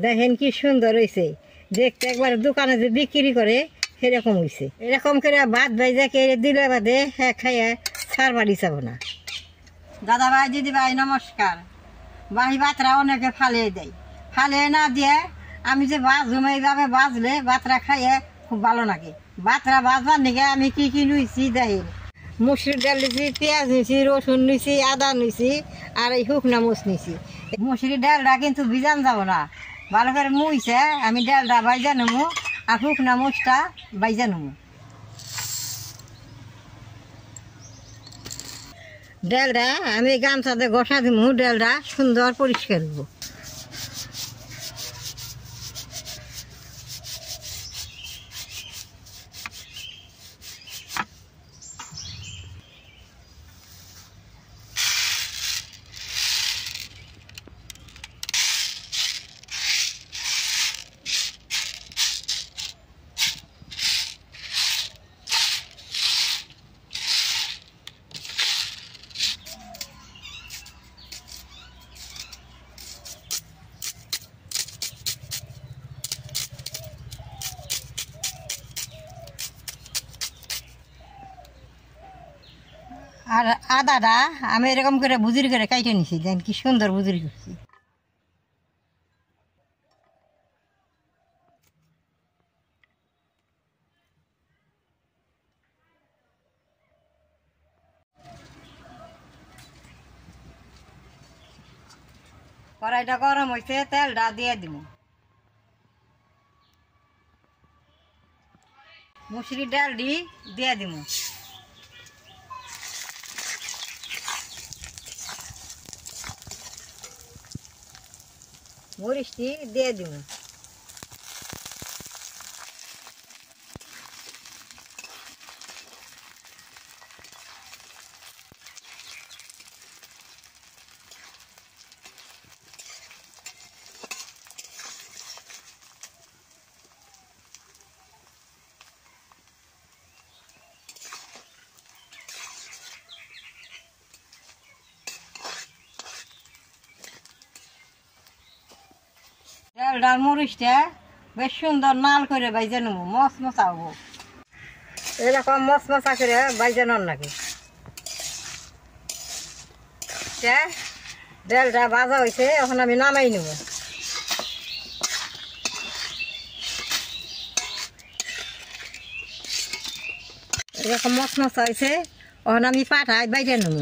দেখেন কি সুন্দর হয়েছে দেখতে, একবার দোকানে যে বিক্রি করে সেরকম হয়েছে। এরকম করে ভাত ভাইজা কে দিলে বাদে হ্যাঁ খাইয়া সার বাড়ি যাব না। দাদা ভাই দিদি ভাই নমস্কার। বাহি ভাতরা অনেকে ফালিয়ে দেয়, ফালিয়ে না দিয়ে আমি যে বাজুম এইভাবে বাজলে ভাতরা খাইয়ে খুব ভালো লাগে। ভাতরা বাজবার নিকে আমি কি কি লুইছি দেখেন, মুসুর ডাল নিছি, পেঁয়াজ নিছি, রসুন নিছি, আদা নিছি আর এই শুকনা মুচ নিছি। মুসুরি ডালটা কিন্তু ভিজান যাব না, ভালো করে মুইছে আমি ডালটা বাইজা নেবো আর শুকনা মুচটা বাইজা নেবো। ডালটা আমি গামছাতে ঘষা দিব, ডালটা সুন্দর পরিষ্কার হবো। আর আদাটা আমি এরকম করে বুজুরি করে কাইটে নিছি, দেন কি সুন্দর বুজুরি করছি। কড়াইটা গরম হয়েছে, তেলটা দিয়ে দিব। মুসুরি ডালটি দিয়ে দিব। মরিচটি দিয়ে দিব। ডাল মরিচটা বেশ সুন্দর নাল করে বাইজা নেবো, মশমশা হবো। এরকম মশমশা করে বাইজানোর লাগে। ডালটা ভাজা হয়েছে, এখন আমি নামাই নেব। এরকম মশমশা হয়েছে, এখন আমি পাঠাই বাইজা নেব।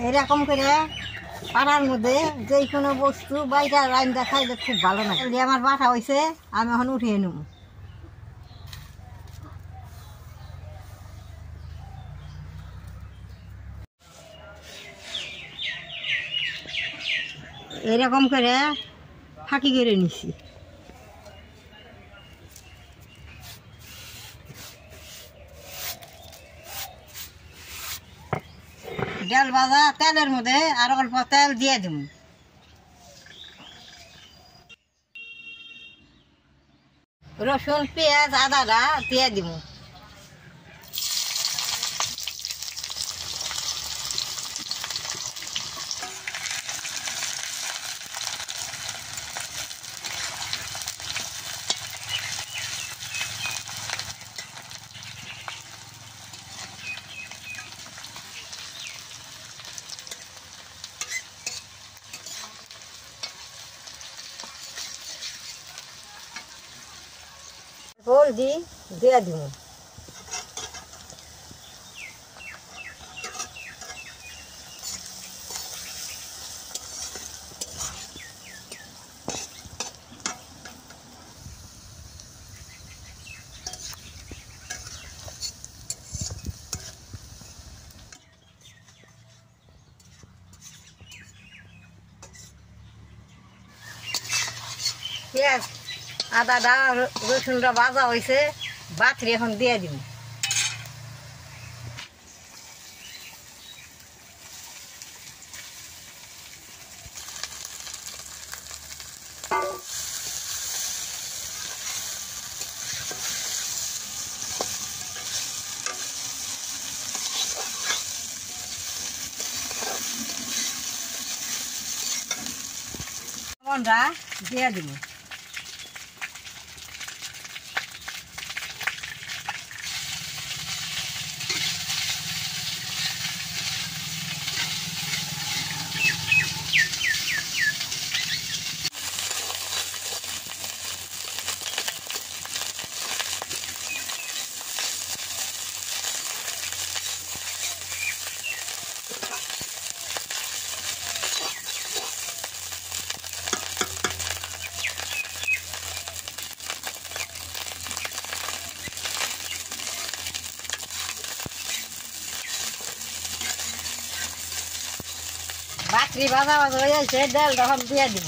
এরকম করে পাড়ার মধ্যে যে কোনো বস্তু বাইরে রান্না খাইলে খুব ভালো লাগে। আমার বাটা হয়েছে, আমি এখন উঠিয়ে নেব। এরকম করে ফাঁকি করে নিছি। ডাল ভাজা তেলের মধ্যে আর অল্প তেল দিয়ে দিব। রসুন পেঁয়াজ আদাটা দিয়ে দিব। হলদি দিয়ে দিব। পেঁয়াজ আদাটা রসুনটা ভাজা হয়েছে, বাতরি এখন দিয়ে দিব। লবণটা দিয়ে দিব। বাকরি ভাজা ভাজা হয়ে যাচ্ছে, ডাল তখন দিয়ে দিব।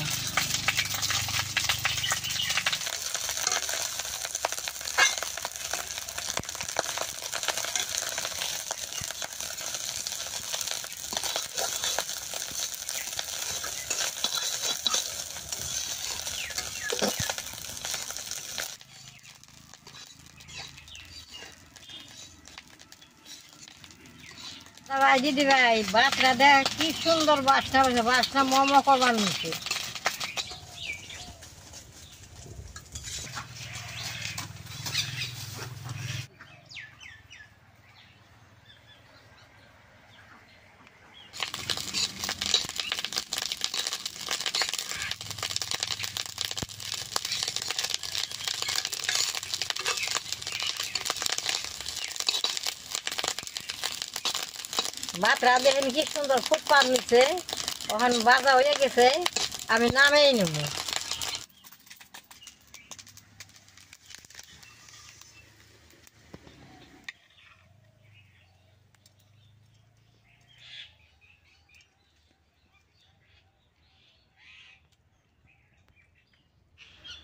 ভাই দিদি ভাই, ভাতটা দেখ কি সুন্দর বাসনা হয়েছে, বাসনা মোমো করবার নিচ্ছে। ভাতটা দেখেন কি সুন্দর ফুটপাত নিচ্ছে, ওখান ভাজা হয়ে গেছে, আমি নামেই নেব।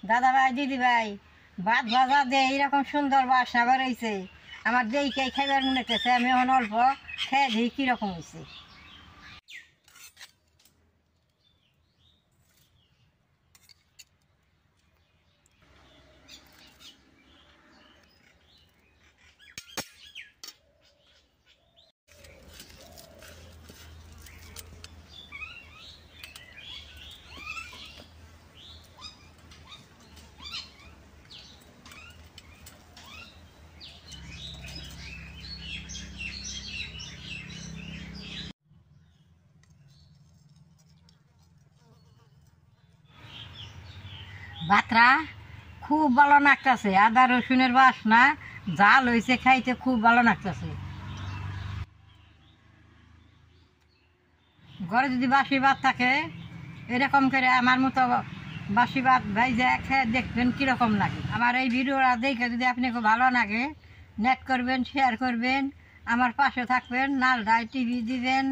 দাদা ভাই দিদি ভাই, ভাত ভাজা দিয়ে এইরকম সুন্দর বাসনা বেরোইছে, আমার দেখে খাইবার মনে হচ্ছে। আমি এখন অল্প খেয়ে দিই কিরকম হয়েছে। ভাতটা খুব ভালো লাগতেছে, আদা রসুনের বাসনা জাল হয়েছে, খাইতে খুব ভালো লাগতেছে। ঘরে যদি বাসি ভাত থাকে এরকম করে আমার মতো বাসি ভাত ভাইজা খেয়ে দেখবেন কীরকম লাগে। আমার এই ভিডিওটা দেখে যদি আপনাকে ভালো লাগে, নেট করবেন, শেয়ার করবেন, আমার পাশে থাকবেন, নালটায় টিভি দিবেন।